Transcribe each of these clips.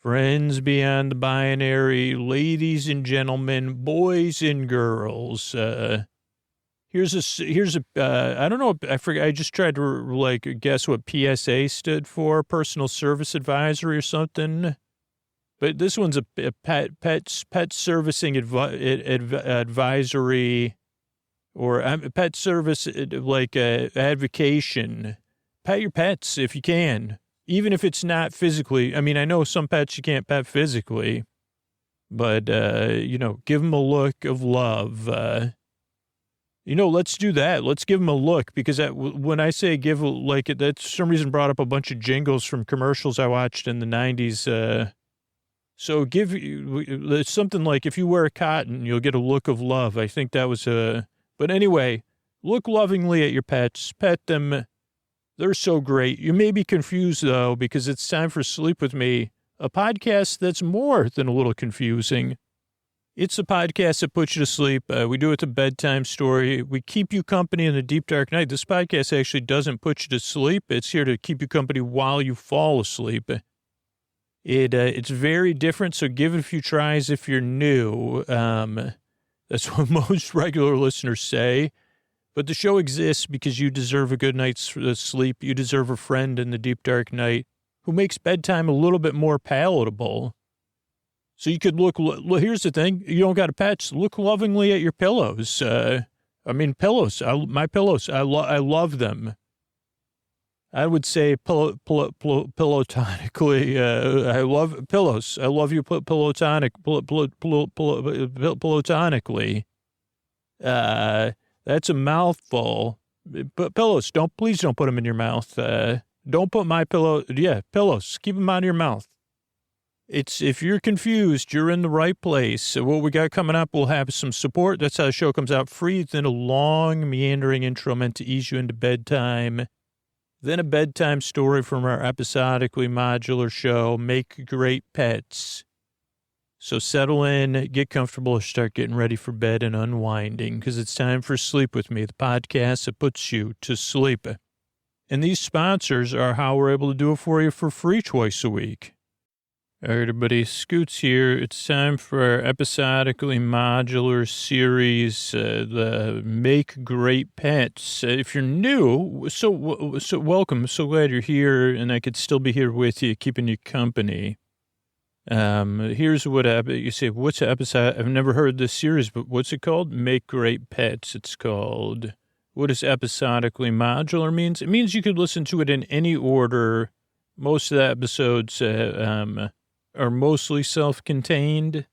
Friends beyond the binary, ladies and gentlemen, boys and girls. I don't know, I forgot, I just tried to, guess what PSA stood for, Personal Service Advisory or something. But this one's a pet servicing advisory, or pet service, advocation. Pet your pets if you can. Even if it's not physically, I mean, I know some pets you can't pet physically, but, give them a look of love. Let's do that. Let's give them a look, because when I say give, that for some reason brought up a bunch of jingles from commercials I watched in the 90s. So it's something like, if you wear cotton, you'll get a look of love. I think that was but anyway, look lovingly at your pets, pet them. They're so great. You may be confused, though, because it's time for Sleep With Me, a podcast that's more than a little confusing. It's a podcast that puts you to sleep. We do it a bedtime story. We keep you company in the deep, dark night. This podcast actually doesn't put you to sleep. It's here to keep you company while you fall asleep. It's very different, so give it a few tries if you're new. That's what most regular listeners say. But the show exists because you deserve a good night's sleep. You deserve a friend in the deep, dark night who makes bedtime a little bit more palatable. So you could look, here's the thing. You don't got a pet. Look lovingly at your pillows. Pillows. My pillows. I love them. I would say pillow-tonically. I love pillows. I love you pillow-tonically. That's a mouthful. But pillows, please don't put them in your mouth. Don't put my pillow. Yeah, pillows. Keep them out of your mouth. If you're confused, you're in the right place. So what we got coming up, we'll have some support. That's how the show comes out free. Then a long, meandering intro meant to ease you into bedtime. Then a bedtime story from our episodically modular show, Make Great Pets. So settle in, get comfortable, or start getting ready for bed and unwinding, because it's time for Sleep With Me, the podcast that puts you to sleep. And these sponsors are how we're able to do it for you for free twice a week. All right, everybody, Scoots here. It's time for our episodically modular series, the Make Great Pets. If you're new, so welcome. So glad you're here, and I could still be here with you, keeping you company. Here's what you say, what's the episode? I've never heard this series, but what's it called? Make Great Pets, it's called. What does episodically modular means? It means you could listen to it in any order. Most of the episodes are mostly self-contained,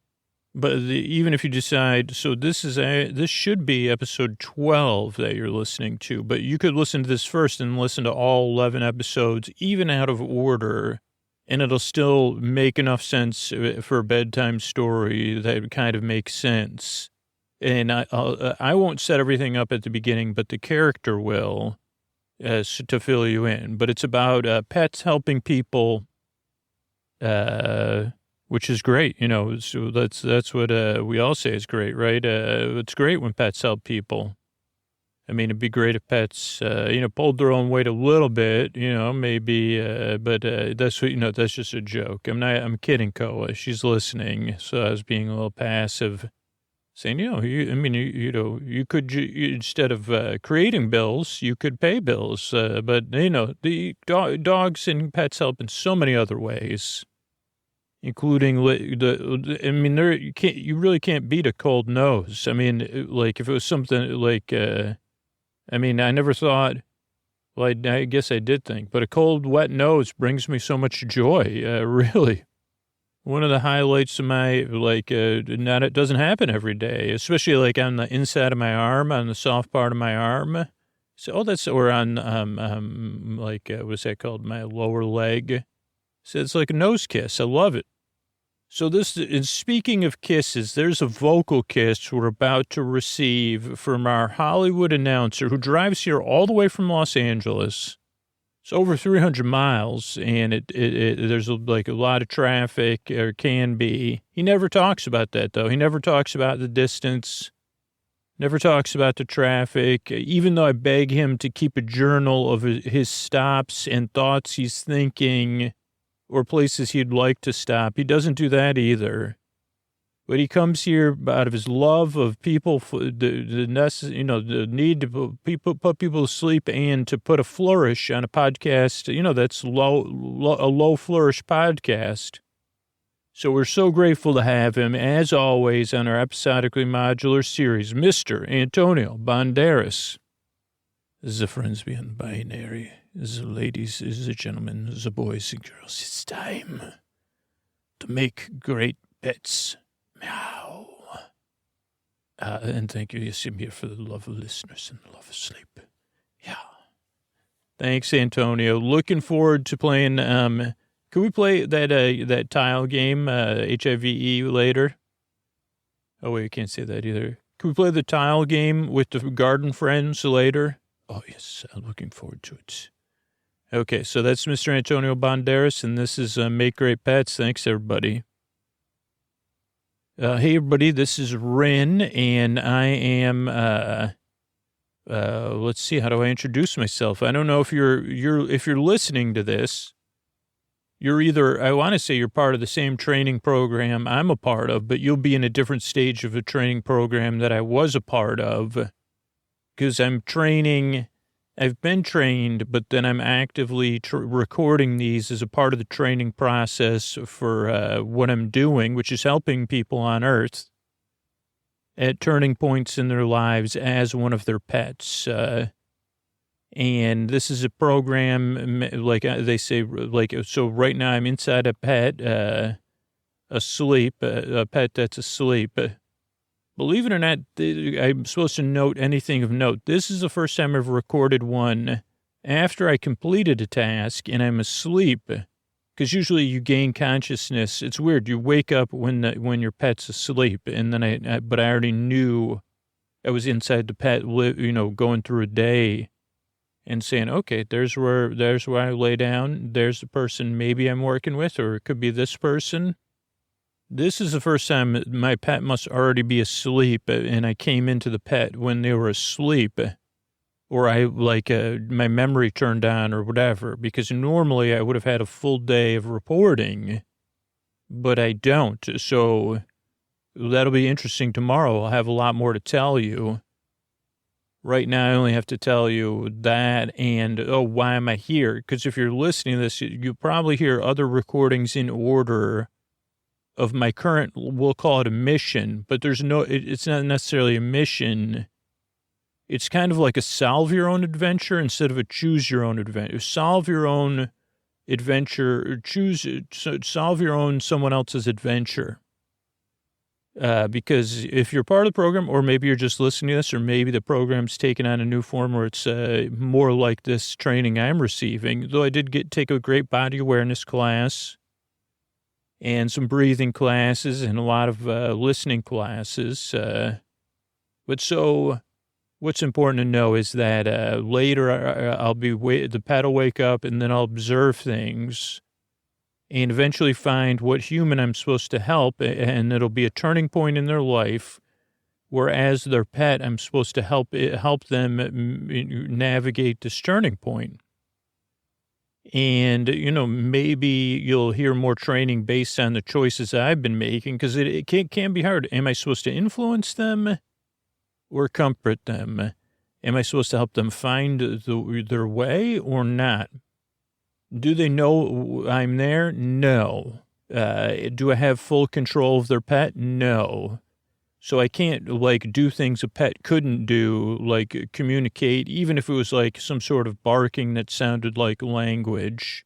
but even if you decide, so this should be episode 12 that you're listening to, but you could listen to this first and listen to all 11 episodes, even out of order, and it'll still make enough sense for a bedtime story that kind of makes sense. And I won't set everything up at the beginning, but the character will, to fill you in. But it's about pets helping people, which is great. So that's what we all say is great, right? It's great when pets help people. I mean, it'd be great if pets, pulled their own weight a little bit, maybe, but that's what, that's just a joke. I'm kidding, Koa. She's listening. So I was being a little passive, saying, you could, instead of creating bills, you could pay bills. But, the dogs and pets help in so many other ways, including you really can't beat a cold nose. I mean, if it was something like, I never thought, well, I guess I did think, but a cold, wet nose brings me so much joy, really. One of the highlights of my, it doesn't happen every day, especially on the inside of my arm, on the soft part of my arm. So, or on, what's that called? My lower leg. So it's like a nose kiss. I love it. So speaking of kisses, there's a vocal kiss we're about to receive from our Hollywood announcer who drives here all the way from Los Angeles. It's over 300 miles, and there's a lot of traffic, or can be. He never talks about that, though. He never talks about the distance, never talks about the traffic, even though I beg him to keep a journal of his stops and thoughts he's thinking. or places he'd like to stop. He doesn't do that either. But he comes here out of his love of people, the need to put people to sleep and to put a flourish on a podcast, that's a low flourish podcast. So we're so grateful to have him, as always, on our episodically modular series, Mr. Antonio Banderas. The friends beyond binary, the ladies, the gentlemen, the boys and girls, it's time to make great pets meow. And thank you, yes, I'm here for the love of listeners and the love of sleep. Yeah. Thanks, Antonio. Looking forward to playing, can we play that tile game, HIVE, later? Oh, wait, I can't say that either. Can we play the tile game with the garden friends later? Oh, yes, I'm looking forward to it. Okay, so that's Mr. Antonio Banderas, and this is Make Great Pets. Thanks, everybody. Hey, everybody, this is Rin, and I am, let's see, how do I introduce myself? I don't know if you're listening to this. You're either, I want to say you're part of the same training program I'm a part of, but you'll be in a different stage of a training program that I was a part of, because I'm training, I've been trained, but then I'm actively recording these as a part of the training process for what I'm doing, which is helping people on Earth at turning points in their lives as one of their pets. And this is a program, like they say, so right now I'm inside a pet, asleep, a pet that's asleep. Believe it or not, I'm supposed to note anything of note. This is the first time I've recorded one after I completed a task and I'm asleep, because usually you gain consciousness. It's weird. You wake up when your pet's asleep, and then but I already knew I was inside the pet, going through a day. And saying, okay, there's where I lay down. There's the person maybe I'm working with, or it could be this person. This is the first time my pet must already be asleep, and I came into the pet when they were asleep, or my memory turned on or whatever, because normally I would have had a full day of reporting, but I don't. So that'll be interesting tomorrow. I'll have a lot more to tell you. Right now, I only have to tell you that and, why am I here? Because if you're listening to this, you'll probably hear other recordings in order of my current, we'll call it a mission, but it's not necessarily a mission. It's kind of like a solve your own adventure instead of a choose your own adventure. Solve your own adventure, solve your own someone else's adventure. Because if you're part of the program, or maybe you're just listening to this, or maybe the program's taken on a new form where it's more like this training I'm receiving, though I did take a great body awareness class and some breathing classes and a lot of listening classes. But so what's important to know is that later the pet will wake up, and then I'll observe things and eventually find what human I'm supposed to help, and it'll be a turning point in their life, whereas their pet, I'm supposed to help them navigate this turning point. And, maybe you'll hear more training based on the choices I've been making, because it can be hard. Am I supposed to influence them or comfort them? Am I supposed to help them find their way or not? Do they know I'm there? No. Do I have full control of their pet? No. So I can't, do things a pet couldn't do, like communicate, even if it was like some sort of barking that sounded like language,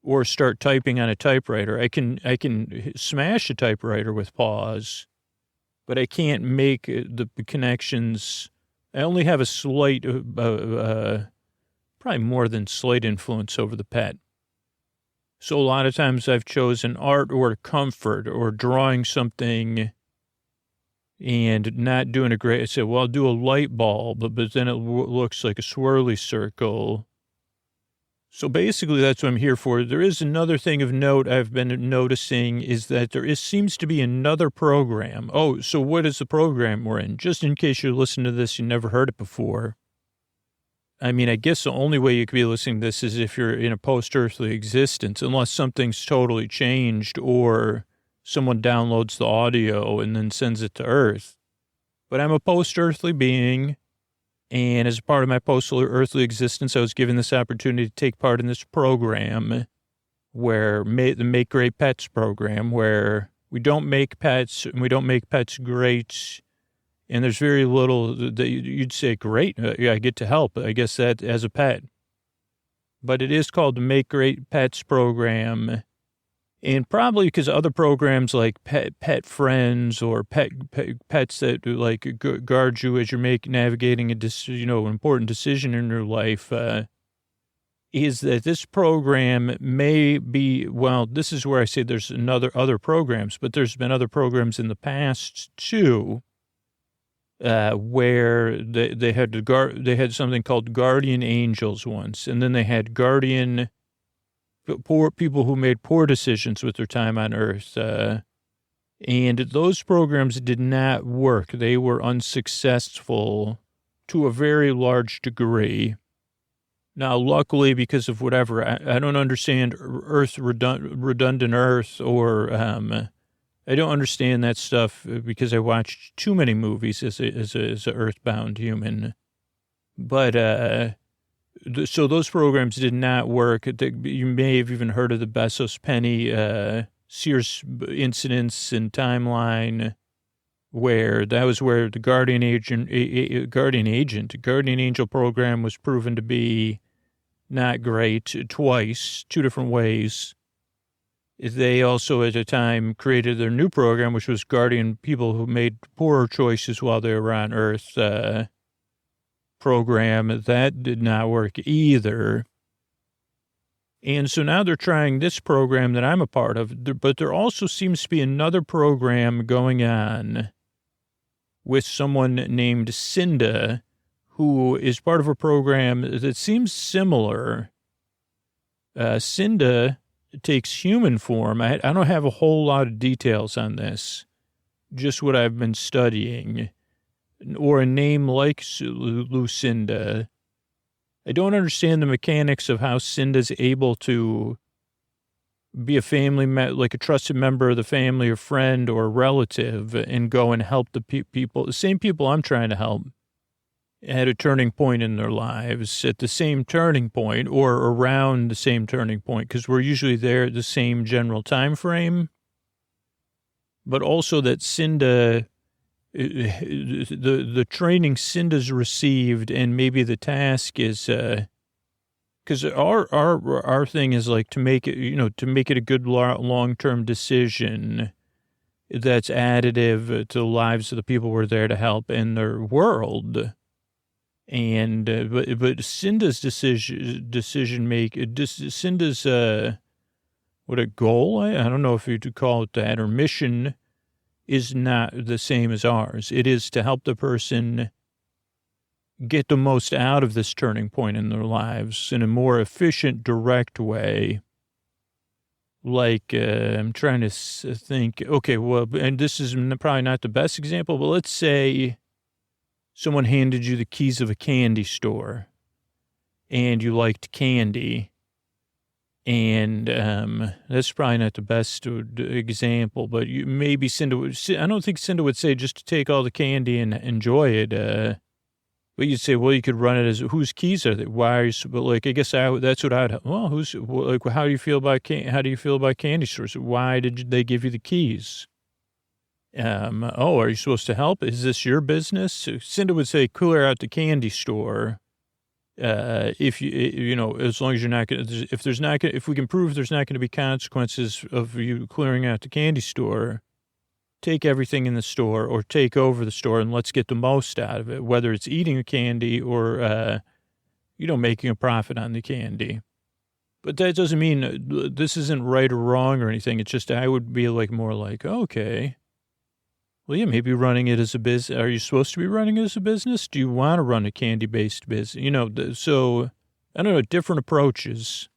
or start typing on a typewriter. I can smash a typewriter with paws, but I can't make the connections. I only have a slight, probably more than slight influence over the pet. So a lot of times I've chosen art or comfort or drawing something and not doing a great, I said, well, I'll do a light bulb, but then it looks like a swirly circle. So basically that's what I'm here for. There is another thing of note I've been noticing is that seems to be another program. Oh, so what is the program we're in? Just in case you're listening to this, you never heard it before. I mean, I guess the only way you could be listening to this is if you're in a post-earthly existence, unless something's totally changed or someone downloads the audio and then sends it to Earth. But I'm a post-earthly being, and as a part of my post-earthly existence, I was given this opportunity to take part in this program where the Make Great Pets program, where we don't make pets, and we don't make pets great, and there's very little that you'd say, great, I get to help, I guess, that as a pet. But it is called the Make Great Pets program, and probably because other programs like Pet Friends or pets that like guard you as you're navigating an important decision in your life, is that this program may be, well, this is where I say there's other programs, but there's been other programs in the past too, where they had something called guardian angels once, and then they had poor people who made poor decisions with their time on Earth, and those programs did not work. They were unsuccessful to a very large degree. Now, luckily, because of whatever, I don't understand redundant Earth, or I don't understand that stuff because I watched too many movies as a earthbound human. But so those programs did not work. You may have even heard of the Bezos Penny Sears incidents and timeline, where that was where the guardian angel program was proven to be not great twice, two different ways. They also at a time created their new program, which was guardian people who made poorer choices while they were on Earth program. That did not work either. And so now they're trying this program that I'm a part of, but there also seems to be another program going on with someone named Cinda, who is part of a program that seems similar. Cinda takes human form. I don't have a whole lot of details on this, just what I've been studying, or a name like Lucinda. I don't understand the mechanics of how Cinda's able to be a family, like a trusted member of the family or friend or relative, and go and help the people, the same people I'm trying to help, at a turning point in their lives, at the same turning point or around the same turning point, because we're usually there at the same general time frame. But also that Cinda, the training Cinda's received, and maybe the task is, because our thing is like to make it a good long-term decision that's additive to the lives of the people we're there to help in their world. And but Cinda's decision make Cinda's what a goal, I don't know if you'd call it that, or mission, is not the same as ours. It is to help the person get the most out of this turning point in their lives in a more efficient, direct way. Like, I'm trying to think, okay, well, and this is probably not the best example, but let's say someone handed you the keys of a candy store and you liked candy. And that's probably not the best example, but maybe Cinda would, I don't think Cinda would say just to take all the candy and enjoy it. But you'd say, well, you could run it as, whose keys are they? Why are you, but like, I guess that's what I'd, well, how do you feel about candy stores? Why did they give you the keys? Are you supposed to help? Is this your business? Cinda would say, clear out the candy store. If as long as you're not going to, if we can prove there's not going to be consequences of you clearing out the candy store, take everything in the store or take over the store and let's get the most out of it, whether it's eating the candy or, making a profit on the candy. But that doesn't mean this isn't right or wrong or anything. It's just, I would be more like, okay, well, yeah, maybe running it as a business. Are you supposed to be running it as a business? Do you want to run a candy-based business? So, I don't know, different approaches.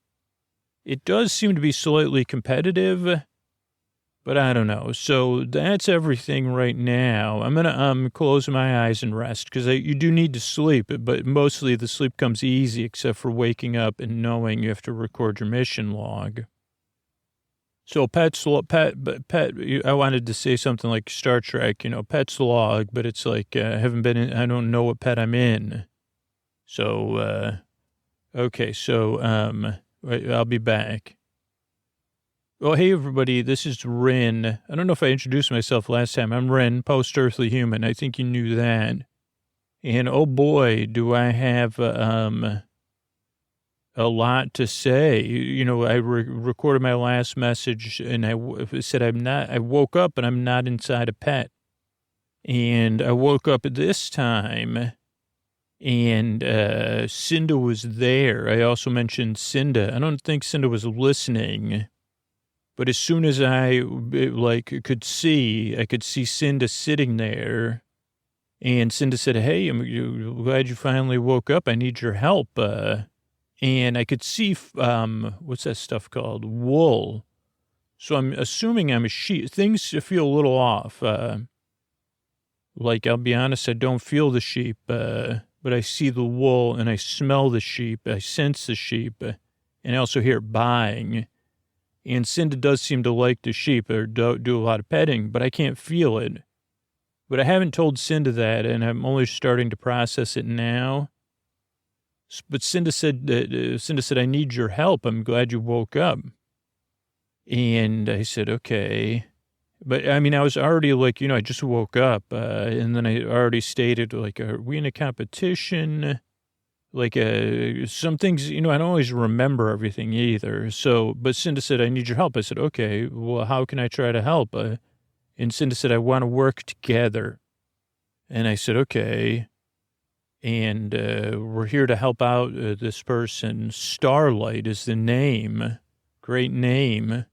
It does seem to be slightly competitive, But I don't know. So that's everything right now. I'm going to close my eyes and rest because you do need to sleep, but mostly the sleep comes easy except for waking up and knowing you have to record your mission log. So I wanted to say something like Star Trek, pet's log, but it's like I I don't know what pet I'm in. So, okay, so I'll be back. Well, hey, everybody, this is Rin. I don't know if I introduced myself last time. I'm Rin, post-earthly human. I think you knew that. And, oh, boy, do I have a lot to say. I recorded my last message, and I said I woke up, and I'm not inside a pet. And I woke up at this time, and Cinda was there. I also mentioned Cinda. I don't think Cinda was listening. But as soon as I could see Cinda sitting there, and Cinda said, "Hey, I'm glad you finally woke up. I need your help." And I could see, what's that stuff called? Wool. So I'm assuming I'm a sheep. Things feel a little off. I'll be honest, I don't feel the sheep, but I see the wool and I smell the sheep. I sense the sheep, and I also hear it buying. And Cinda does seem to like the sheep or do a lot of petting, but I can't feel it. But I haven't told Cinda that, and I'm only starting to process it now. But Cinda said, I need your help. I'm glad you woke up. And I said, okay. But, I mean, I was already I just woke up. And then I already stated, are we in a competition? Some things, I don't always remember everything either. So, but Cinda said, I need your help. I said, okay, well, how can I try to help? And Cinda said, I want to work together. And I said, okay. And we're here to help out this person. Starlight is the name. Great name.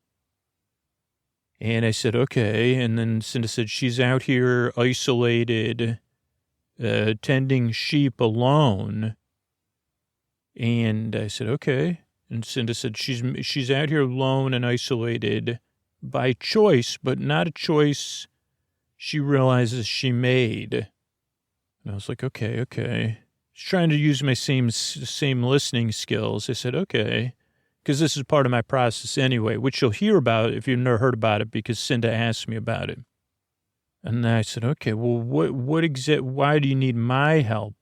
And I said, okay. And then Cinda said, she's out here isolated, tending sheep alone. And I said, okay. And Cinda said, she's out here alone and isolated by choice, but not a choice she realizes she made. And I was like, okay. She's trying to use my same listening skills. I said, okay, because this is part of my process anyway, which you'll hear about if you've never heard about it, because Cinda asked me about it. And I said, okay, well, why do you need my help?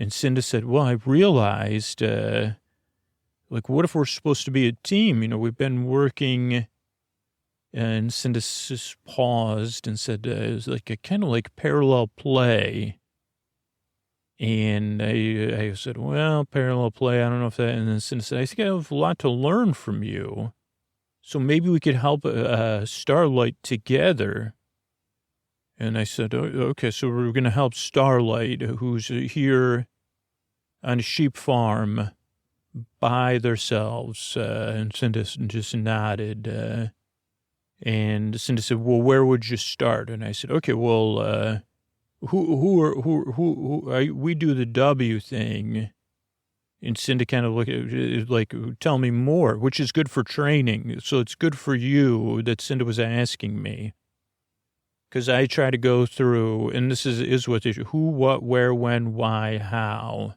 And Cinda said, well, I realized, what if we're supposed to be a team? We've been working, and Cinda just paused and said, it was like a kind of like parallel play. And I said, well, parallel play, I don't know if that, and then Cinda said, I think I have a lot to learn from you. So maybe we could help Starlight together. And I said, okay, so we're going to help Starlight, who's here on a sheep farm by themselves. And Cinda just nodded. And Cinda said, well, where would you start? And I said, okay, well, we do the W thing. And Cinda kind of looked at tell me more, which is good for training. So it's good for you that Cinda was asking me. Because I try to go through, and this is what the issue, who, what, where, when, why, how,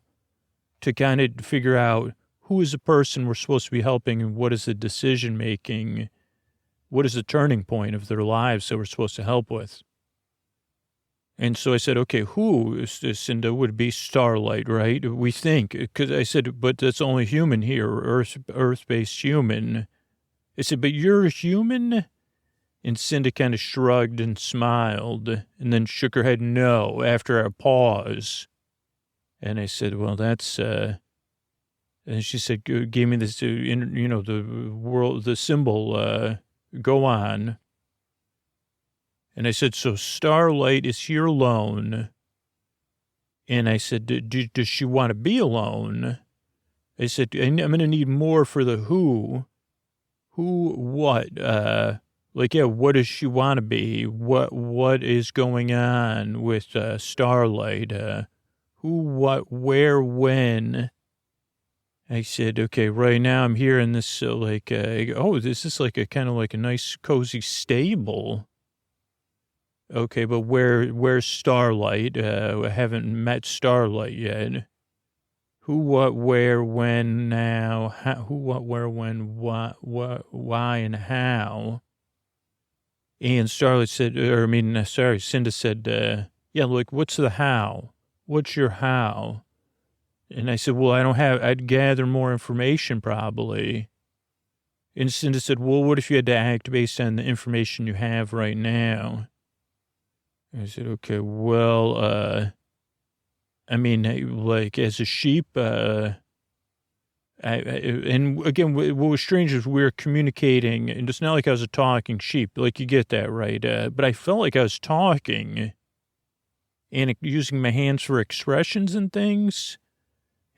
to kind of figure out who is the person we're supposed to be helping and what is the decision making, what is the turning point of their lives that we're supposed to help with. And so I said, okay, who, Cinda, would be Starlight, right? We think, because I said, but that's only human here, Earth-based human. I said, but you're a human? And Cinda kind of shrugged and smiled and then shook her head no after a pause. And I said, well, that's, and she said, gave me this, the symbol, go on. And I said, so Starlight is here alone. And I said, does she want to be alone? I said, I'm going to need more for the who. Who, what, what does she want to be? What is going on with Starlight? Who, what, where, when? I said, okay, right now I'm here in this, this is like a kind of like a nice cozy stable. Okay, but where's Starlight? I haven't met Starlight yet. Who, what, where, when, now, how, who, what, where, when, what, why, and how. And Starlight said, Cinda said, yeah, like, what's the how? What's your how? And I said, well, I'd gather more information probably. And Cinda said, well, what if you had to act based on the information you have right now? I said, okay, well, like as a sheep, and again, what was strange is we were communicating, and it's not like I was a talking sheep, like you get that, right? But I felt like I was talking and using my hands for expressions and things.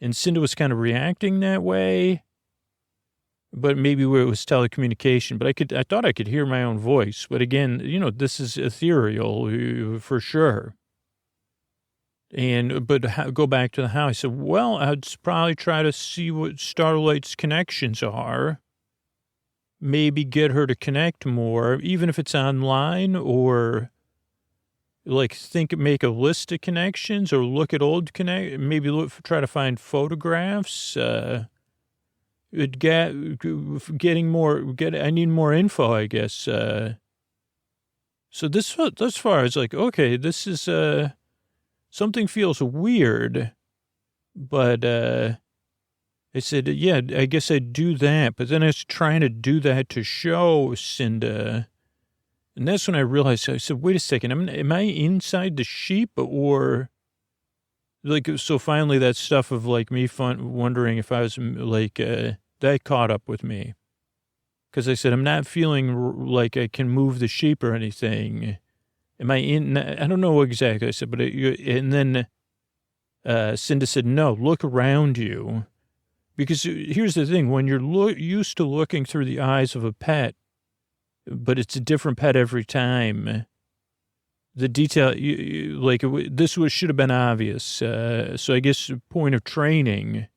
And Cinda was kind of reacting that way, but maybe where it was telecommunication, but I thought I could hear my own voice. But again, this is ethereal for sure. But go back to the how. I said, well, I'd probably try to see what Starlight's connections are. Maybe get her to connect more, even if it's online, or like make a list of connections or look at old maybe try to find photographs. I need more info, I guess. So thus far, I was like, okay, this is, something feels weird, but, I said, yeah, I guess I'd do that. But then I was trying to do that to show Cinda. And that's when I realized, I said, wait a second, am I inside the sheep or like, so finally that stuff of like me wondering if I was like, that caught up with me. Cause I said, I'm not feeling like I can move the sheep or anything. Am I in? I don't know exactly. I said, but and then Cinda said, no, look around you. Because here's the thing, when you're used to looking through the eyes of a pet, but it's a different pet every time, the detail, should have been obvious. So I guess point of training,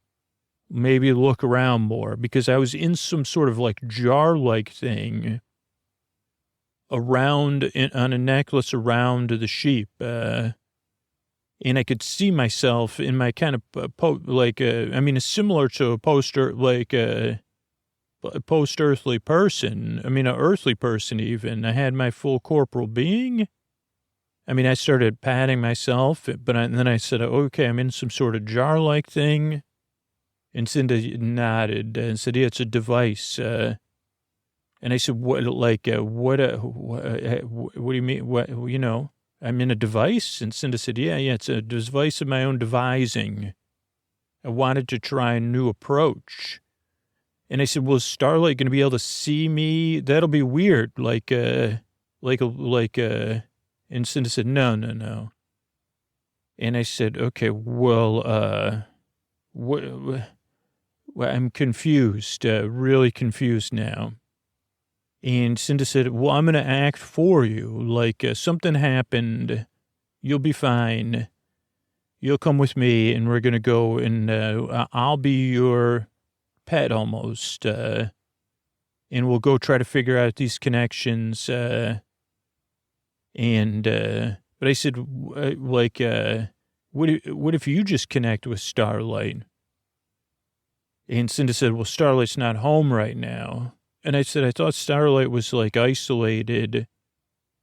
maybe look around more, because I was in some sort of like jar-like thing on a necklace around the sheep. And I could see myself in my kind of, it's similar to a post-earthly person. An earthly person even. I had my full corporal being. I started patting myself, and then I said, okay, I'm in some sort of jar-like thing. And Cinda nodded and said, yeah, it's a device. And I said, what do you mean? I'm in a device? And Cinda said, yeah, it's a device of my own devising. I wanted to try a new approach. And I said, well, is Starlight going to be able to see me? That'll be weird. And Cinda said, no. And I said, okay, well, I'm confused, really confused now. And Cinda said, well, I'm going to act for you. Like something happened. You'll be fine. You'll come with me and we're going to go and I'll be your pet almost. And we'll go try to figure out these connections. But I said, what if you just connect with Starlight? And Cinda said, well, Starlight's not home right now. And I said, I thought Starlight was like isolated.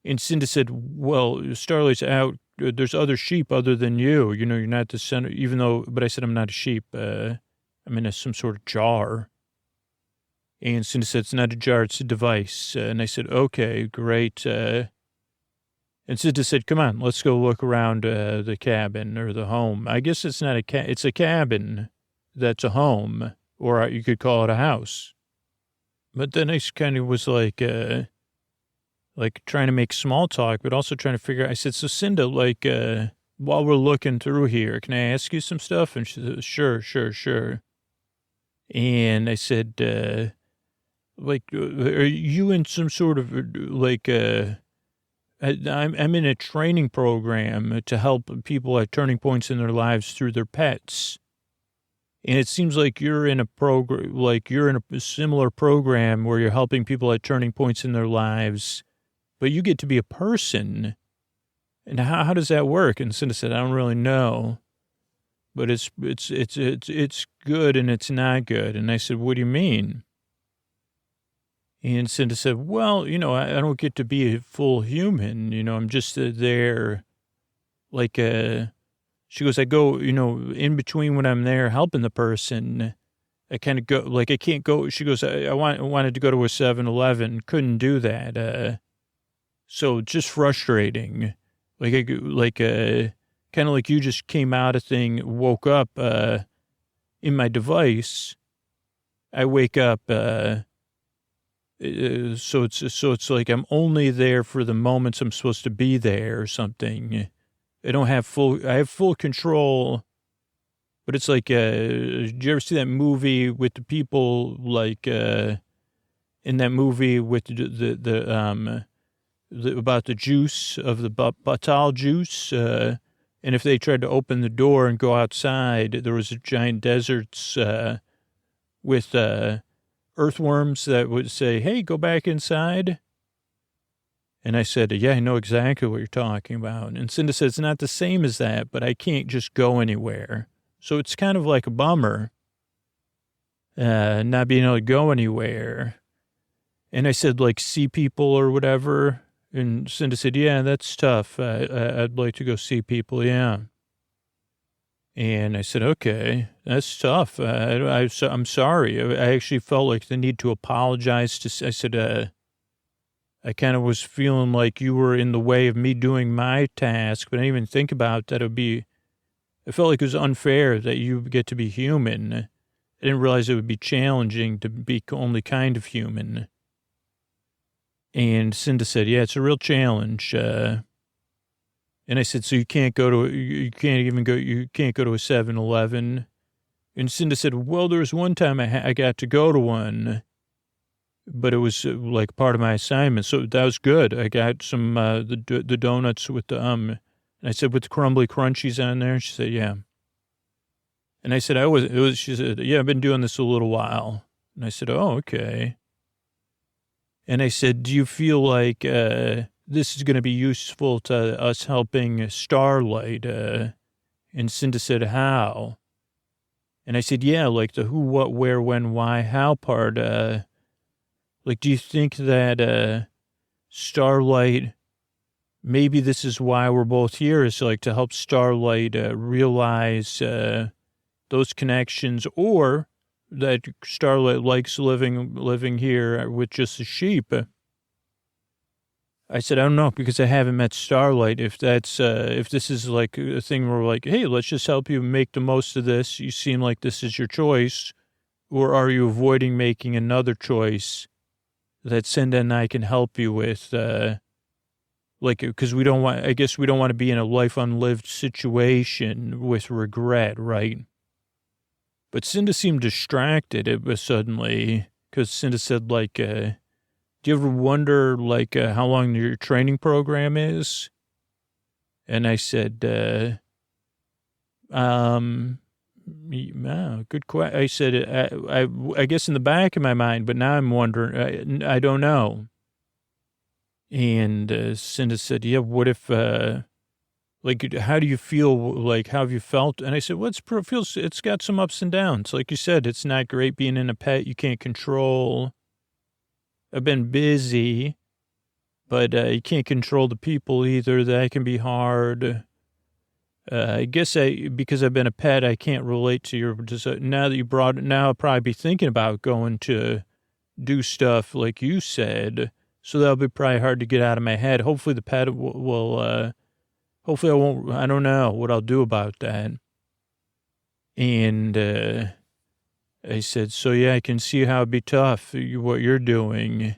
And Cinda said, well, Starlight's out. There's other sheep other than you. You're not the center, but I said, I'm not a sheep. I'm in some sort of jar. And Cinda said, it's not a jar, it's a device. And I said, okay, great. And Cinda said, come on, let's go look around the cabin or the home. I guess it's not it's a cabin that's a home, or you could call it a house. But then I kind of was like trying to make small talk, but also trying to figure out, I said, so Cinda, while we're looking through here, can I ask you some stuff? And she said, sure. And I said, are you in some sort of, I'm in a training program to help people at turning points in their lives through their pets. And it seems like you're in a program, like you're in a similar program where you're helping people at turning points in their lives, but you get to be a person. And how does that work? And Cinda said, I don't really know, but it's good and it's not good. And I said, what do you mean? And Cinda said, well, I don't get to be a full human. I'm just there like she goes, I go, in between when I'm there helping the person, I kind of go, like I can't go. She goes, I wanted to go to a 7-Eleven, couldn't do that. So just frustrating. Like, kind of like you just came out of thing, woke up in my device. I wake up, so it's like I'm only there for the moments I'm supposed to be there or something. I have full control, but it's like, did you ever see that movie with the people, like, in that movie with about the juice of the batal juice, and if they tried to open the door and go outside, there was a giant deserts, with, earthworms that would say, hey, go back inside. And I said, yeah, I know exactly what you're talking about. And Cinda said, it's not the same as that, but I can't just go anywhere. So it's kind of like a bummer, not being able to go anywhere. And I said, like, see people or whatever. And Cinda said, yeah, that's tough. I'd like to go see people, yeah. And I said, okay, that's tough. I'm sorry. I actually felt like the need to apologize I said, I kind of was feeling like you were in the way of me doing my task, but I didn't even think about that. I felt like it was unfair that you get to be human. I didn't realize it would be challenging to be only kind of human. And Cinda said, yeah, it's a real challenge. And I said, so you can't go to a 7-Eleven. And Cinda said, well, there was one time I got to go to one, but it was like part of my assignment. So that was good. I got some, the donuts with and I said, with the crumbly crunchies on there. She said, yeah. And I said, she said, yeah, I've been doing this a little while. And I said, oh, okay. And I said, do you feel like, this is going to be useful to us helping Starlight? And Cinda said, how? And I said, yeah, like the who, what, where, when, why, how part. Like, do you think that Starlight, maybe this is why we're both here, is like to help Starlight realize those connections, or that Starlight likes living here with just a sheep? I said, I don't know, because I haven't met Starlight. If that's, if this is like a thing where we're like, hey, let's just help you make the most of this. You seem like this is your choice. Or are you avoiding making another choice that Cinda and I can help you with? Like, because we don't want to be in a life unlived situation with regret, right? But Cinda seemed distracted. It was suddenly, because Cinda said, like, do you ever wonder, like, how long your training program is? And I said, good question. I said, I guess in the back of my mind, but now I'm wondering, I don't know. And Cinda said, yeah, what if, like, how do you feel? Like, how have you felt? And I said, well, it's got some ups and downs. Like you said, it's not great being in a pet you can't control. I've been busy, but you can't control the people either. That can be hard. I guess because I've been a pet, I can't relate to your, now that you brought it, now I'll probably be thinking about going to do stuff like you said. So that'll be probably hard to get out of my head. Hopefully the pet will hopefully I don't know what I'll do about that. And, I said, so yeah, I can see how it'd be tough, what you're doing.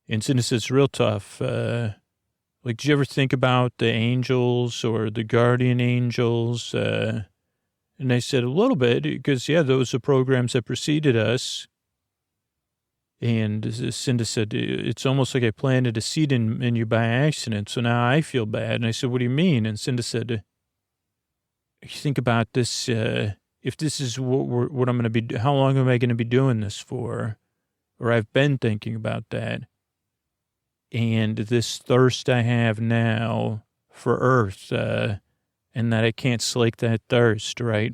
And since it's real tough, like, did you ever think about the angels or the guardian angels? And I said, a little bit, because, yeah, those are programs that preceded us. And Cinda said, it's almost like I planted a seed in you by accident, so now I feel bad. And I said, what do you mean? And Cinda said, you think about this, if this is what I'm going to be, how long am I going to be doing this for? Or I've been thinking about that. And this thirst I have now for Earth, and that I can't slake that thirst, right?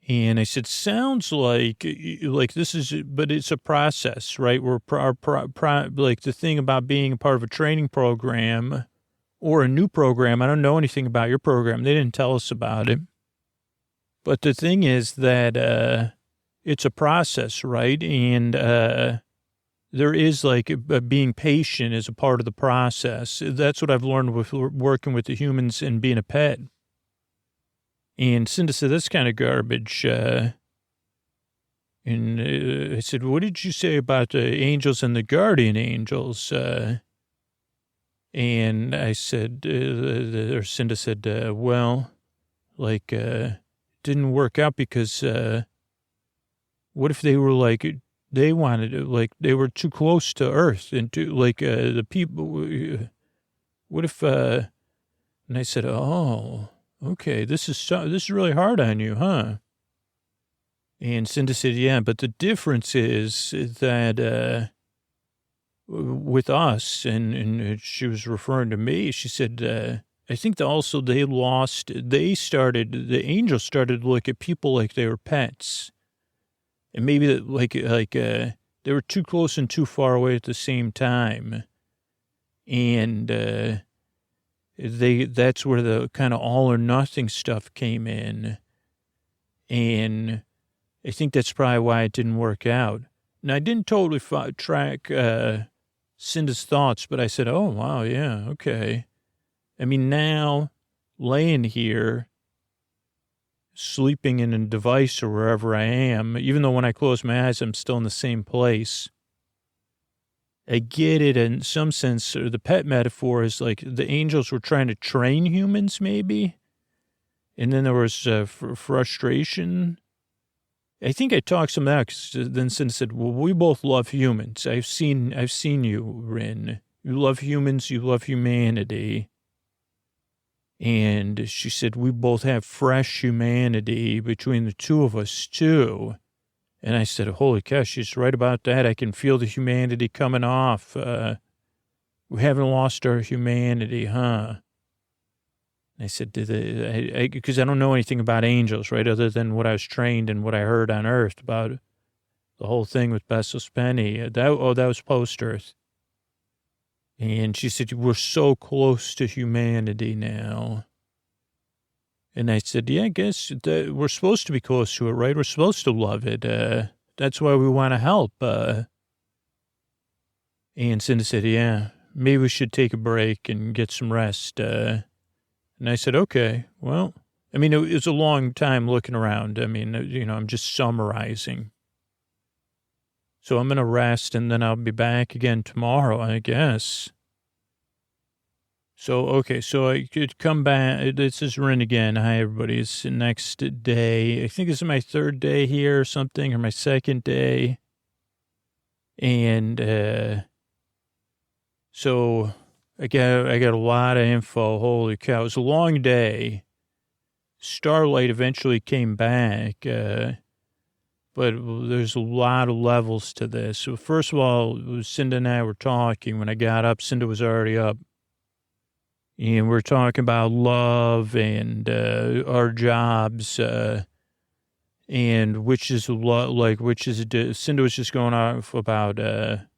And I said, sounds like this is, but it's a process, right? Like the thing about being a part of a training program or a new program. I don't know anything about your program. They didn't tell us about it. But the thing is that, it's a process, right? And, there is like being patient is a part of the process. That's what I've learned with working with the humans and being a pet. And Cinda said, that's kind of garbage. And I said, what did you say about the angels and the guardian angels? And I said, or Cinda said, well, like, didn't work out because, what if they were like, they wanted it, like, they were too close to Earth and to, like, the people, what if, and I said, oh, okay, this is really hard on you, huh? And Cinda said, yeah, but the difference is that, with us, and she was referring to me, she said, I think that also the angels started to look at people like they were pets. And maybe they were too close and too far away at the same time. And that's where the kind of all or nothing stuff came in. And I think that's probably why it didn't work out. Now, I didn't totally track Cinda's thoughts, but I said, oh, wow, yeah, okay. I mean, now, laying here, sleeping in a device or wherever I am, even though when I close my eyes, I'm still in the same place. I get it in some sense, or the pet metaphor is like the angels were trying to train humans, maybe. And then there was frustration. I think I talked some of that, 'cause then Cinda said, well, we both love humans. I've seen you, Rin. You love humans, you love humanity. And she said, we both have fresh humanity between the two of us, too. And I said, holy cow, she's right about that. I can feel the humanity coming off. We haven't lost our humanity, huh? I said, because I don't know anything about angels, right, other than what I was trained and what I heard on Earth about the whole thing with Bessos Penny. That was post-Earth. And she said, we're so close to humanity now. And I said, yeah, I guess we're supposed to be close to it, right? We're supposed to love it. That's why we want to help. And Cinda said, yeah, maybe we should take a break and get some rest. And I said, okay, well, I mean, it was a long time looking around. I mean, I'm just summarizing. So I'm going to rest, and then I'll be back again tomorrow, I guess. So, okay, so I could come back. This is Rin again. Hi, everybody. It's the next day. I think this is my third day here or something, or my second day. And so I got a lot of info. Holy cow. It was a long day. Starlight eventually came back. But there's a lot of levels to this. So first of all, Cinda and I were talking. When I got up, Cinda was already up. And we're talking about love and our jobs, and which is Cinda was just going off about,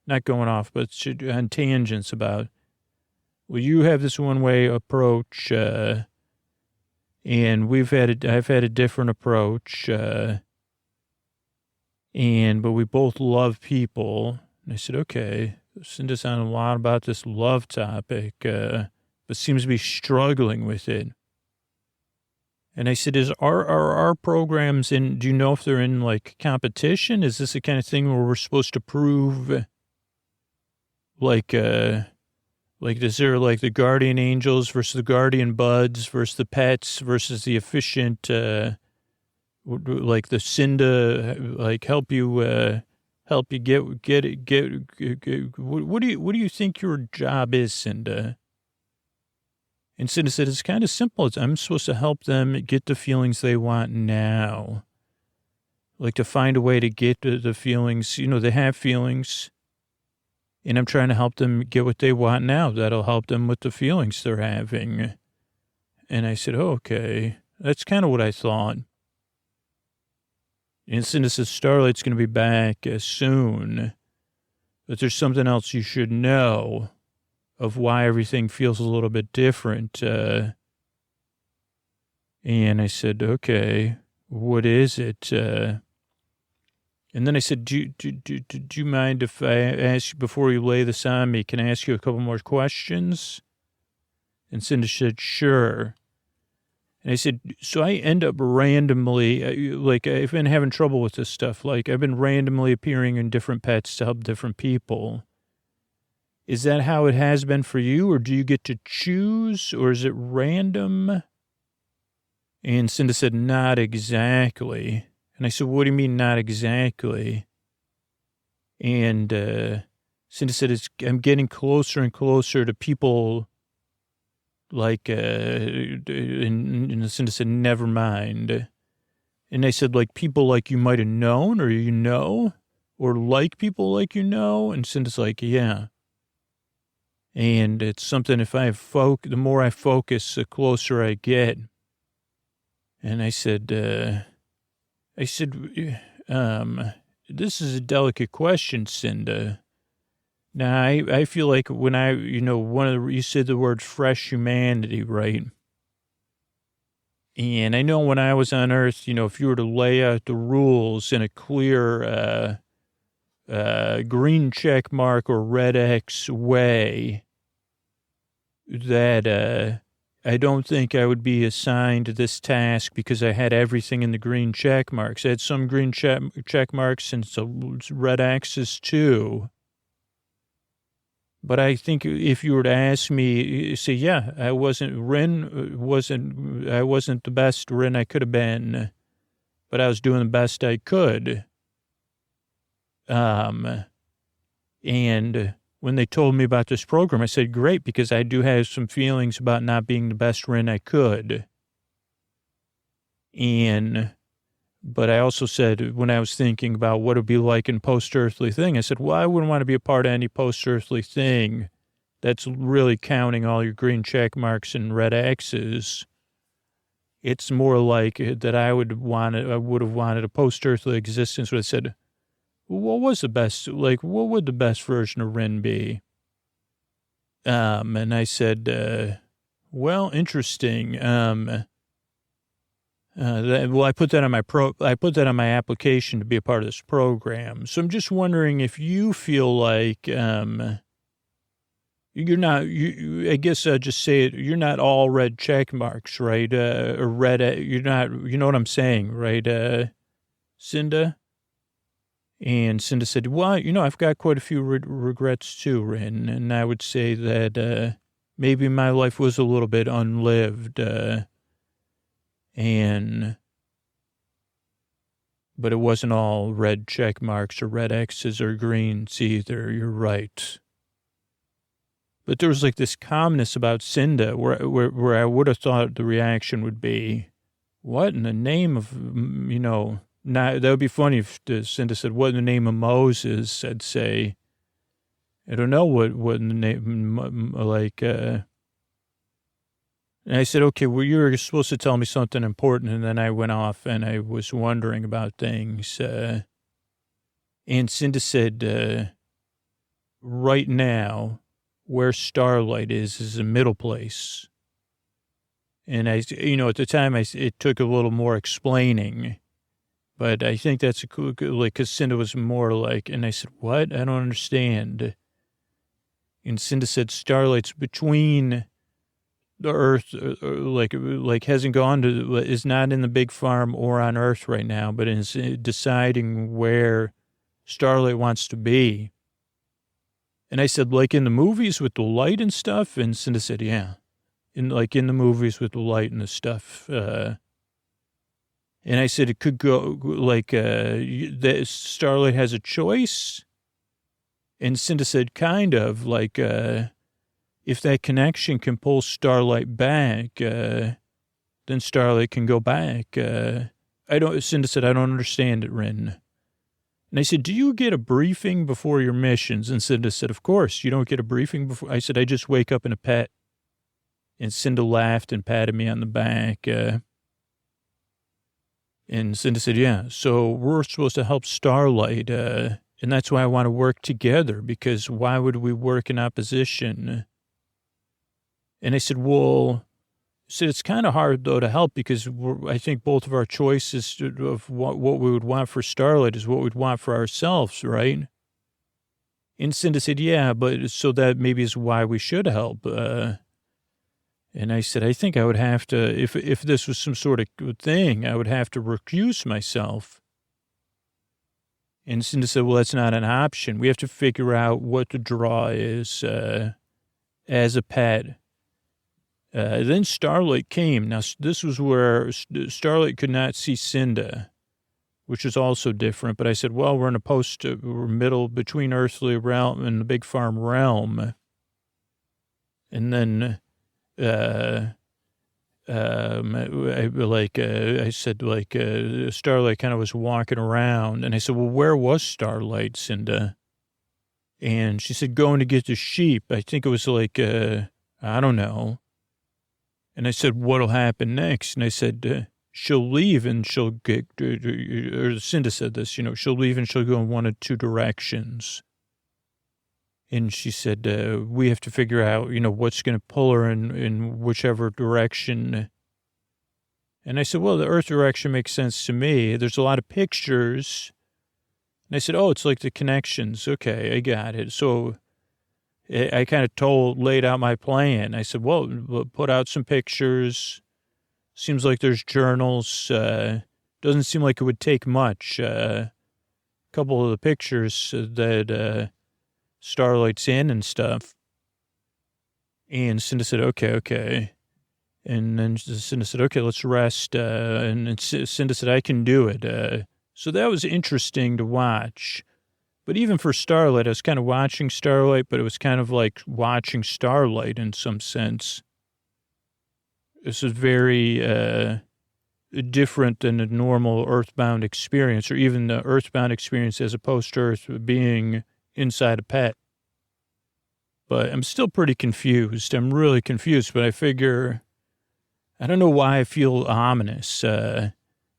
not going off, but on tangents about, well, you have this one-way approach, and I've had a different approach, but we both love people. And I said, okay, Cinda's on a lot about this love topic, but seems to be struggling with it. And I said, are our programs do you know if they're in like competition? Is this the kind of thing where we're supposed to prove like, is there like the guardian angels versus the guardian buds versus the pets versus the efficient, like the Cinda, like help you get it. What do you think your job is, Cinda? And Cinda said, it's kind of simple. I'm supposed to help them get the feelings they want now. Like to find a way to get the feelings, they have feelings. And I'm trying to help them get what they want now. That'll help them with the feelings they're having. And I said, oh, okay. That's kind of what I thought. And Cinda says, Starlight's going to be back soon. But there's something else you should know of why everything feels a little bit different. And I said, okay, what is it? And then I said, do you mind if I ask you, before you lay this on me, can I ask you a couple more questions? And Cinda said, sure. And I said, so I end up randomly, I've been having trouble with this stuff. Like, I've been randomly appearing in different pets to help different people. Is that how it has been for you, or do you get to choose, or is it random? And Cinda said, not exactly. And I said, what do you mean, not exactly? And Cinda said, I'm getting closer and closer to people and Cinda said, never mind. And I said, like people like you might have known, or or like people like and Cinda's like, yeah. And it's something, if I the more I focus, the closer I get. And I said, this is a delicate question, Cinda. Now, I feel like when you said the word fresh humanity, right? And I know when I was on Earth, if you were to lay out the rules in a clear green check mark or red X way, that I don't think I would be assigned this task because I had everything in the green check marks. I had some green check marks and some red X's too. But I think if you were to ask me, say, yeah, I wasn't the best Rin I could have been, but I was doing the best I could. And when they told me about this program, I said, great, because I do have some feelings about not being the best Rin I could. But I also said, when I was thinking about what it would be like in post-earthly thing, I said, well, I wouldn't want to be a part of any post-earthly thing that's really counting all your green check marks and red X's. It's more like that I would have wanted a post-earthly existence where I said, what was the best, what would the best version of Rin be? And I said, well, interesting. I put that on my application to be a part of this program. So I'm just wondering if you feel like you're not. I guess I'll just say it. You're not all red check marks, right? Or red. You're not. You know what I'm saying, right, Cinda? And Cinda said, well, I've got quite a few regrets too, Rin, and I would say that maybe my life was a little bit unlived. But it wasn't all red check marks or red X's or greens either. You're right. But there was like this calmness about Cinda where I would have thought the reaction would be, what in the name of, that would be funny if Cinda said, what in the name of Moses? I'd say, I don't know what in the name, and I said, okay, well, you were supposed to tell me something important. And then I went off and I was wondering about things. And Cinda said, right now, where Starlight is a middle place. And at the time, it took a little more explaining. But I think that's because Cinda was more like, and I said, what? I don't understand. And Cinda said, Starlight's between the Earth, hasn't gone is not in the big farm or on Earth right now, but is deciding where Starlight wants to be. And I said, like in the movies with the light and stuff? And Cinda said, yeah. In the movies with the light and the stuff. And I said, it could go, that Starlight has a choice? And Cinda said, kind of, if that connection can pull Starlight back, then Starlight can go back. Cinda said, I don't understand it, Rin. And I said, do you get a briefing before your missions? And Cinda said, of course, you don't get a briefing before. I said, I just wake up in a pet. And Cinda laughed and patted me on the back. And Cinda said, yeah, so we're supposed to help Starlight. And that's why I want to work together, because why would we work in opposition? And I said, well, it's kind of hard, though, to help, because I think both of our choices of what we would want for Starlight is what we'd want for ourselves, right? And Cinda said, yeah, but so that maybe is why we should help. And I said, I think I would have to, if this was some sort of thing, I would have to recuse myself. And Cinda said, well, that's not an option. We have to figure out what the draw is as a pet. Then Starlight came. Now, this was where Starlight could not see Cinda, which is also different. But I said, well, we're in we're middle between Earthly realm and the Big Farm realm. And then, I said, Starlight kind of was walking around. And I said, well, where was Starlight, Cinda? And she said, going to get the sheep. I think it was I don't know. And I said, what'll happen next? And I said, she'll leave and she'll get, or Cinda said this, she'll leave and she'll go in one of two directions. And she said, we have to figure out, what's going to pull her in whichever direction. And I said, well, the Earth direction makes sense to me. There's a lot of pictures. And I said, oh, it's like the connections. Okay, I got it. So I kind of laid out my plan. I said, well, put out some pictures. Seems like there's journals. Doesn't seem like it would take much. A couple of the pictures that Starlight's in and stuff. And Cinda said, okay. And then Cinda said, okay, let's rest. And Cinda said, I can do it. So that was interesting to watch. But even for Starlight, I was kind of watching Starlight, but it was kind of like watching Starlight in some sense. This is very different than a normal Earthbound experience, or even the Earthbound experience as opposed to Earth being inside a pet. But I'm still pretty confused. I'm really confused, but I figure, I don't know why I feel ominous.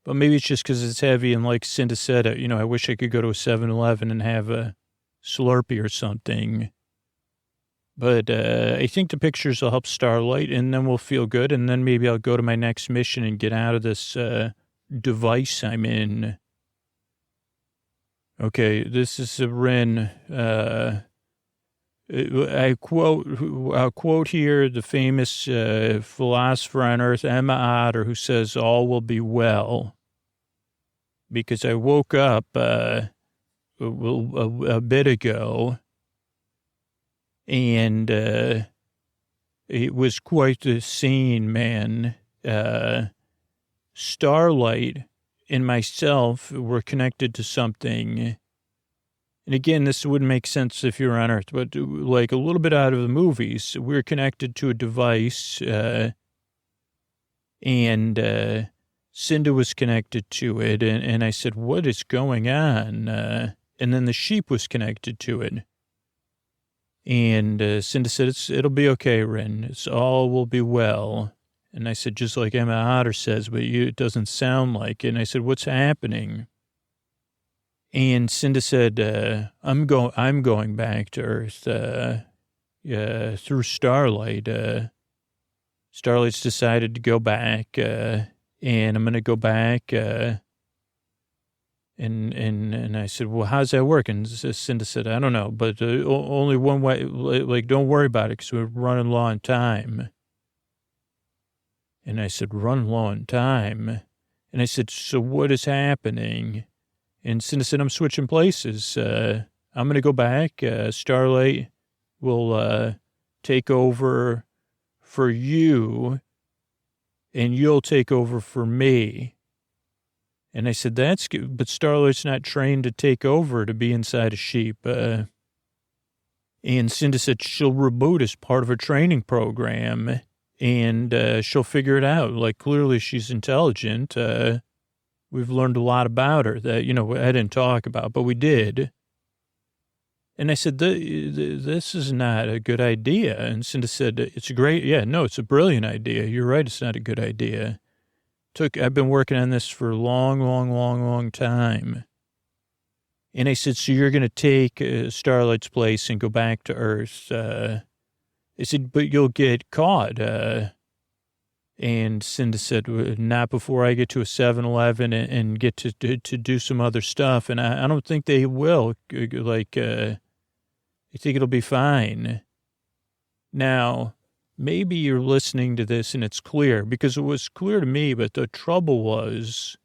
But maybe it's just because it's heavy, and like Cinda said, I wish I could go to a 7-Eleven and have a Slurpee or something. But I think the pictures will help Starlight, and then we'll feel good, and then maybe I'll go to my next mission and get out of this device I'm in. Okay, this is a Rin. I'll quote here the famous philosopher on Earth, Emma Otter, who says, all will be well. Because I woke up a bit ago, and it was quite the scene, man. Starlight and myself were connected to something. And again, this wouldn't make sense if you were on Earth, but like a little bit out of the movies, we were connected to a device, and Cinda was connected to it. And I said, what is going on? And then the sheep was connected to it. And Cinda said, it'll be okay, Rin. It's all will be well. And I said, just like Emma Otter says, but it doesn't sound like it. And I said, what's happening? And Cinda said, I'm going back to Earth through Starlight. Starlight's decided to go back, and I'm going to go back. And I said, well, how's that work? And Cinda said, I don't know, but only one way. Like, don't worry about it, because we're running low on time. And I said, run low on time. And I said, so what is happening? And Cinda said, I'm switching places. I'm going to go back. Starlight will take over for you, and you'll take over for me. And I said, that's good. But Starlight's not trained to take over, to be inside a sheep. And Cinda said she'll reboot as part of her training program, and she'll figure it out. Like, clearly she's intelligent. We've learned a lot about her that, I didn't talk about, but we did. And I said, this is not a good idea. And Cinda said, it's a great, no, it's a brilliant idea. You're right, it's not a good idea. I've been working on this for a long, long, long, long time. And I said, so you're going to take Starlight's place and go back to Earth. I said, but you'll get caught. And Cinda said, not before I get to a 7-Eleven and get to do some other stuff. And I don't think they will. I think it'll be fine. Now, maybe you're listening to this and it's clear, because it was clear to me, but the trouble was,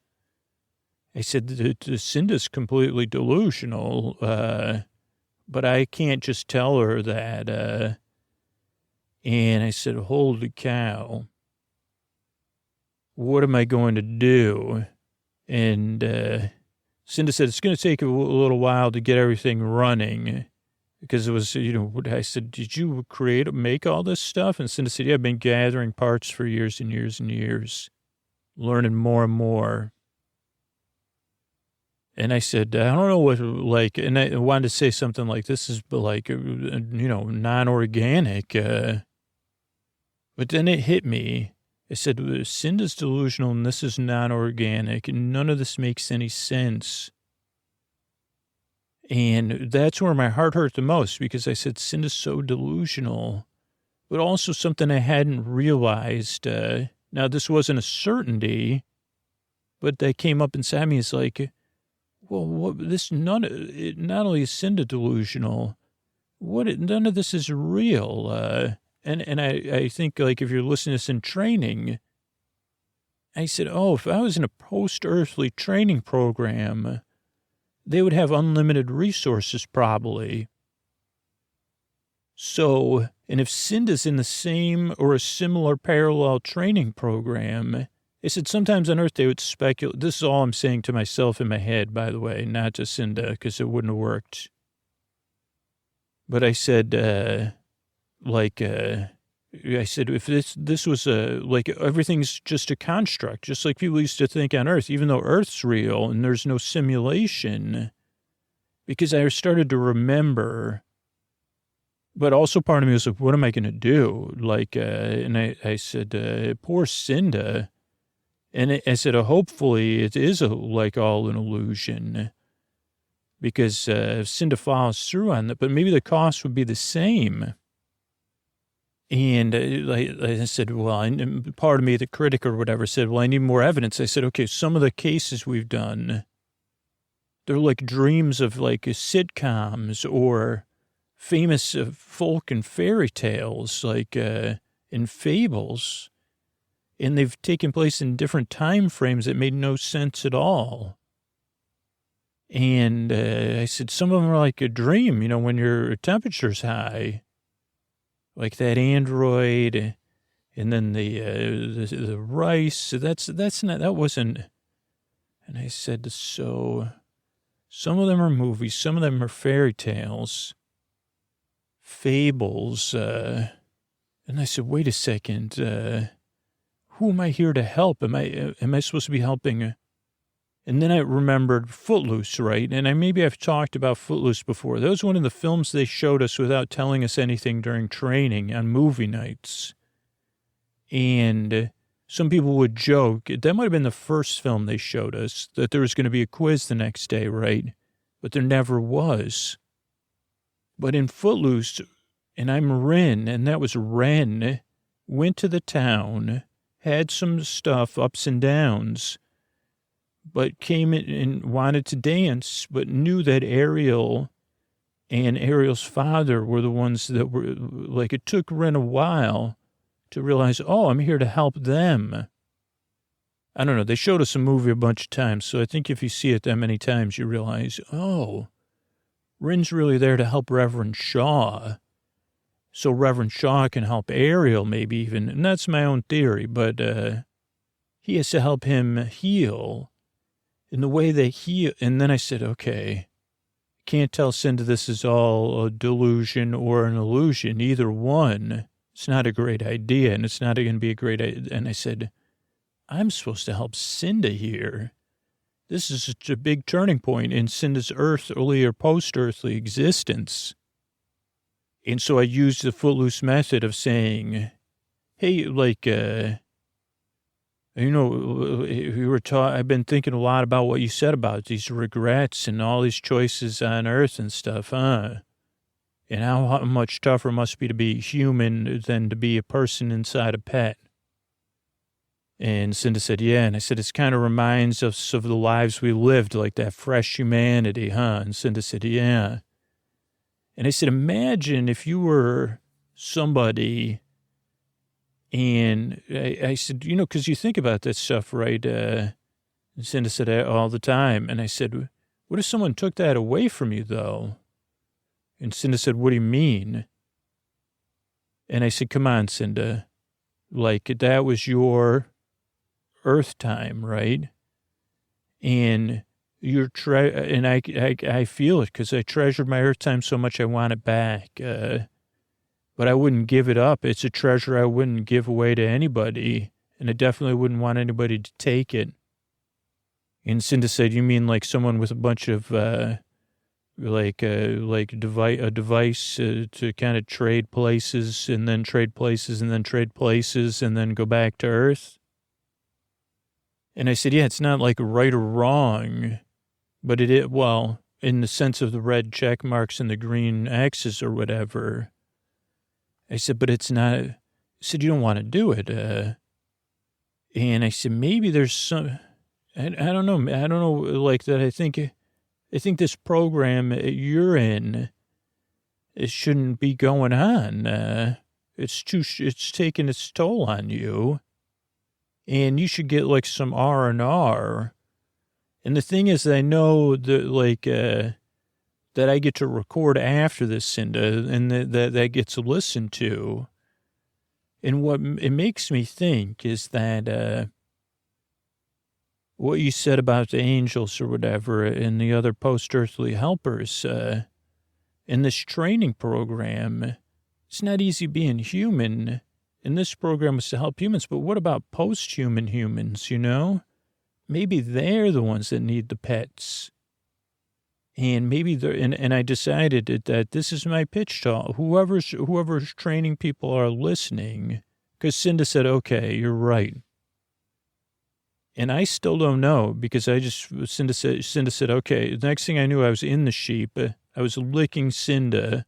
I said, Cinda's completely delusional, but I can't just tell her that. And I said, holy cow, what am I going to do? And Cinda said, it's going to take a little while to get everything running. Because it was, I said, did you make all this stuff? And Cinda said, yeah, I've been gathering parts for years and years and years, learning more and more. And I said, I don't know what, and I wanted to say something like, this is non-organic. But then it hit me. I said, Cinda's delusional and this is non-organic, and none of this makes any sense. And that's where my heart hurt the most, because I said, Cinda's so delusional, but also something I hadn't realized. Now, this wasn't a certainty, but that came up inside me. It's like, well, not only is Cinda delusional, none of this is real. And I think, like, if you're listening to this in training, I said, if I was in a post-earthly training program, they would have unlimited resources probably. So, and if Cinda's in the same or a similar parallel training program, I said sometimes on Earth they would speculate. This is all I'm saying to myself in my head, by the way, not to Cinda, because it wouldn't have worked. But I said, if this was everything's just a construct, just like people used to think on Earth, even though Earth's real and there's no simulation, because I started to remember, but also part of me was like, what am I going to do? And I said, poor Cinda. And I said, hopefully it is all an illusion, because if Cinda follows through on that, but maybe the cost would be the same. And I said, and part of me, the critic or whatever, said, well, I need more evidence. I said, okay, some of the cases we've done, they're like dreams of sitcoms or famous folk and fairy tales, in fables. And they've taken place in different time frames that made no sense at all. And I said, some of them are like a dream, when your temperature's high. Like that android, and then the rice. That wasn't. And I said, so some of them are movies, some of them are fairy tales, fables. And I said, wait a second, who am I here to help? Am I supposed to be helping? And then I remembered Footloose, right? And maybe I've talked about Footloose before. That was one of the films they showed us without telling us anything during training on movie nights. And some people would joke, that might have been the first film they showed us, that there was going to be a quiz the next day, right? But there never was. But in Footloose, and I'm Rin, and that was Ren, went to the town, had some stuff, ups and downs, but came in and wanted to dance, but knew that Ariel and Ariel's father were the ones that were, it took Ren a while to realize, I'm here to help them. I don't know. They showed us a movie a bunch of times, so I think if you see it that many times, you realize, Ren's really there to help Reverend Shaw. So Reverend Shaw can help Ariel maybe even, and that's my own theory, but he has to help him heal in the way they heal. And then I said, okay, can't tell Cinda this is all a delusion or an illusion. Either one, it's not a great idea, and it's not going to be a great idea. And I said, I'm supposed to help Cinda here. This is such a big turning point in Cinda's earthly or post-earthly existence. And so I used the Footloose method of saying, hey, like, I've been thinking a lot about what you said about these regrets and all these choices on Earth and stuff, huh? And how much tougher it must be to be human than to be a person inside a pet. And Cinda said, yeah. And I said, it kind of reminds us of the lives we lived, like that fresh humanity, huh? And Cinda said, yeah. And I said, imagine if you were somebody, and I said, because you think about that stuff, right? And Cinda said, all the time. And I said, what if someone took that away from you, though? And Cinda said, what do you mean? And I said, come on, Cinda. Like, that was your Earth time, right? And and I feel it because I treasured my Earth time so much I want it back. But I wouldn't give it up. It's a treasure I wouldn't give away to anybody, and I definitely wouldn't want anybody to take it. And Cinda said, you mean like someone with a bunch of, a device to kind of trade places and then trade places and then trade places and then go back to Earth? And I said, yeah, it's not like right or wrong, but it is, well, in the sense of the red check marks and the green X's or whatever. I said, but it's not, I said, you don't want to do it. And I said, maybe there's some, I don't know, like that. I think this program you're in, it shouldn't be going on. It's taking its toll on you. And you should get like some R&R. And the thing is, I know that that I get to record after this, Cinda, and that gets listened to. And what it makes me think is that what you said about the angels or whatever and the other post-earthly helpers in this training program, it's not easy being human. And this program was to help humans, but what about post-human humans, Maybe they're the ones that need the pets. And maybe and I decided that this is my pitch to all, whoever's training people are listening, because Cinda said, okay, you're right. And I still don't know, because Cinda said, okay, the next thing I knew, I was in the sheep. I was licking Cinda.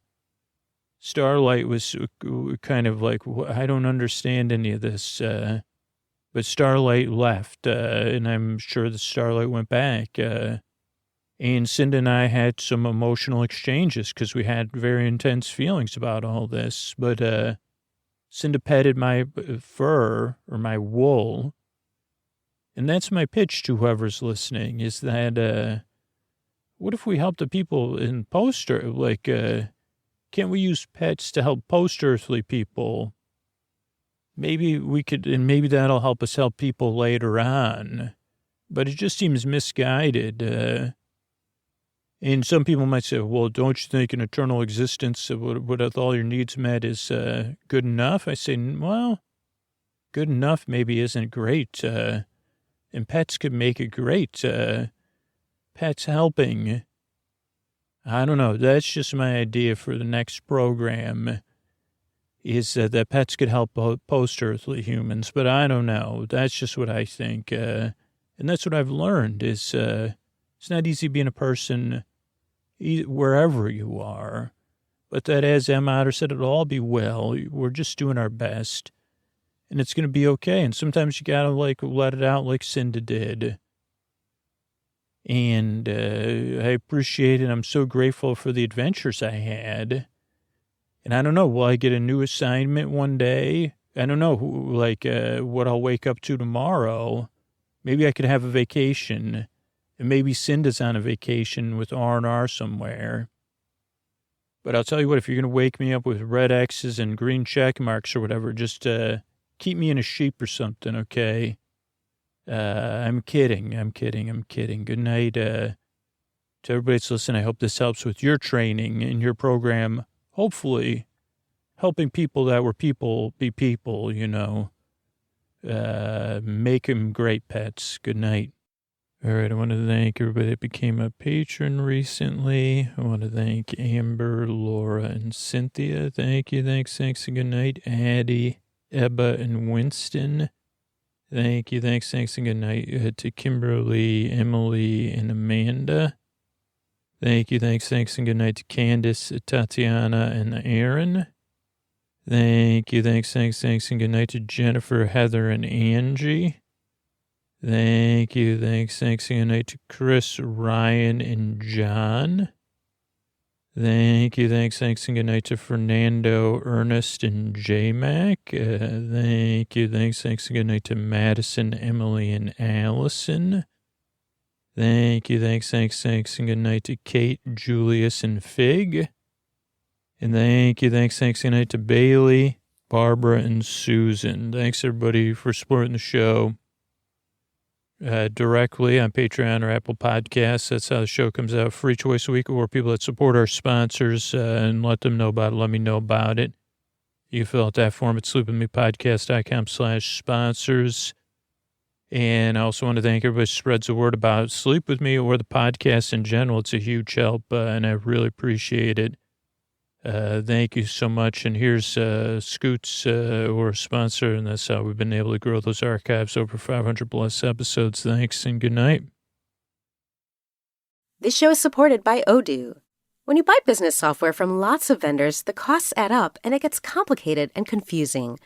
Starlight was kind of like, I don't understand any of this. But Starlight left, and I'm sure the Starlight went back. And Cinda and I had some emotional exchanges because we had very intense feelings about all this. But Cinda petted my fur or my wool. And that's my pitch to whoever's listening, is that what if we help the people in can't we use pets to help post-earthly people? Maybe we could, and maybe that'll help us help people later on. But it just seems misguided. And some people might say, well, don't you think an eternal existence with all your needs met is good enough? I say, well, good enough maybe isn't great. And pets could make it great. Pets helping. I don't know. That's just my idea for the next program, is that pets could help post-earthly humans. But I don't know. That's just what I think. And that's what I've learned is it's not easy being a person wherever you are. But that, as M. Otter said, it'll all be well. We're just doing our best. And it's going to be okay. And sometimes you got to, let it out like Cinda did. And I appreciate it. I'm so grateful for the adventures I had. And I don't know, will I get a new assignment one day? I don't know, what I'll wake up to tomorrow. Maybe I could have a vacation. And maybe Cinda's on a vacation with R&R somewhere. But I'll tell you what, if you're going to wake me up with red X's and green check marks or whatever, just keep me in a sheep or something, okay? I'm kidding. Good night. To everybody that's listening, I hope this helps with your training and your program, hopefully helping people that were people be people, make them great pets. Good night. All right, I want to thank everybody that became a patron recently. I want to thank Amber, Laura, and Cynthia. Thank you, thanks, and good night. Addie, Ebba, and Winston. Thank you, thanks, and good night to Kimberly, Emily, and Amanda. Thank you, thanks, and good night to Candace, Tatiana, and Aaron. Thank you, thanks, and good night to Jennifer, Heather, and Angie. Thank you, thanks, and good night to Chris, Ryan, and John. Thank you, thanks, and good night to Fernando, Ernest, and J-Mac. Thank you, thanks, and good night to Madison, Emily, and Allison. Thank you, thanks, and good night to Kate, Julius, and Fig. And thank you, thanks, and good night to Bailey, Barbara, and Susan. Thanks, everybody, for supporting the show directly on Patreon or Apple Podcasts. That's how the show comes out free twice a week, or people that support our sponsors and let them know about it. Let me know about it. You can fill out that form at sleepwithmepodcast.com/sponsors. And I also want to thank everybody who spreads the word about Sleep With Me or the podcast in general. It's a huge help, and I really appreciate it. Thank you so much. And here's Scoots, or a sponsor, and that's how we've been able to grow those archives over 500 plus episodes. Thanks, and good night. This show is supported by Odoo. When you buy business software from lots of vendors, the costs add up and it gets complicated and confusing.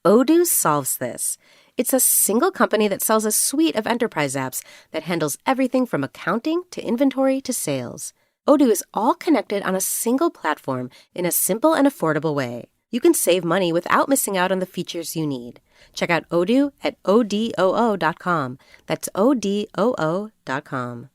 Odoo solves this. It's a single company that sells a suite of enterprise apps that handles everything from accounting to inventory to sales. Odoo is all connected on a single platform in a simple and affordable way. You can save money without missing out on the features you need. Check out Odoo at odoo.com. That's odoo.com.